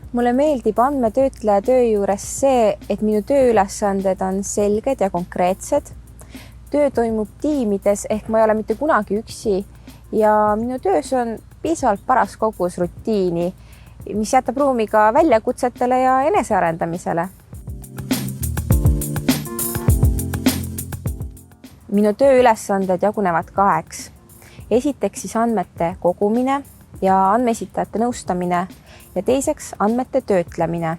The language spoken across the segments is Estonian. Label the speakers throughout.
Speaker 1: Mulle meeldib andmetöötleja töö juures see, et minu tööülesanded on selged ja konkreetsed. Töö toimub tiimides ehk ma ei ole mitte kunagi üksi ja minu töös on piisavalt paras kogus rutiini, mis jätab ruumi ka väljakutsetele ja enesearendamisele. Minu tööülesanded jagunevad kaheks. Esiteks siis andmete kogumine ja andmeesitajate nõustamine ja teiseks andmete töötlemine.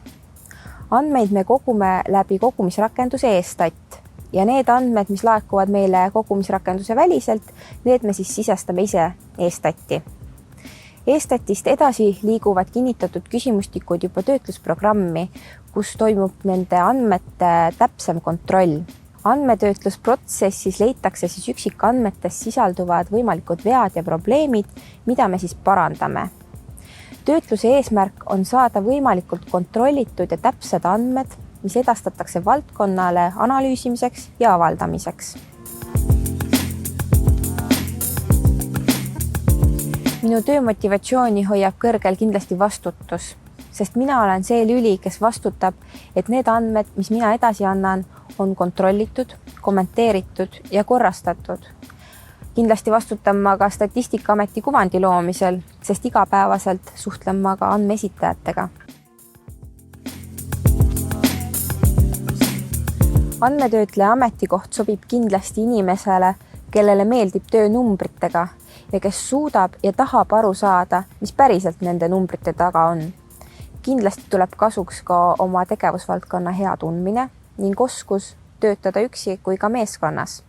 Speaker 1: Andmeid me kogume läbi kogumisrakenduse eStat ja need andmed, mis laekuvad meile kogumisrakenduse väliselt, need me siis sisestame ise eStati. eStatist edasi liiguvad kinnitatud küsimustikud juba töötlusprogrammi, kus toimub nende andmete täpsem kontroll. Andmetöötlusprotsessis leitakse siis üksikandmetes sisalduvad võimalikud vead ja probleemid, mida me siis parandame. Töötluse eesmärk on saada võimalikult kontrollitud ja täpsed andmed, mis edastatakse valdkonnale analüüsimiseks ja avaldamiseks. Minu töömotivatsiooni hoiab kõrgel kindlasti vastutus, sest mina olen see lüli, kes vastutab, et need andmed, mis mina edasi annan, on kontrollitud, kommenteeritud ja korrastatud. Kindlasti vastutan ma ka Statistikaameti kuvandi loomisel, sest igapäevaselt suhtlen ma ka andmeesitajatega. Andmetöötleja ametikoht sobib kindlasti inimesele, kellele meeldib töö numbritega ja kes suudab ja tahab aru saada, mis päriselt nende numbrite taga on. Kindlasti tuleb kasuks ka oma tegevusvaldkonna hea tundmine ning oskus töötada üksi kui ka meeskonnas.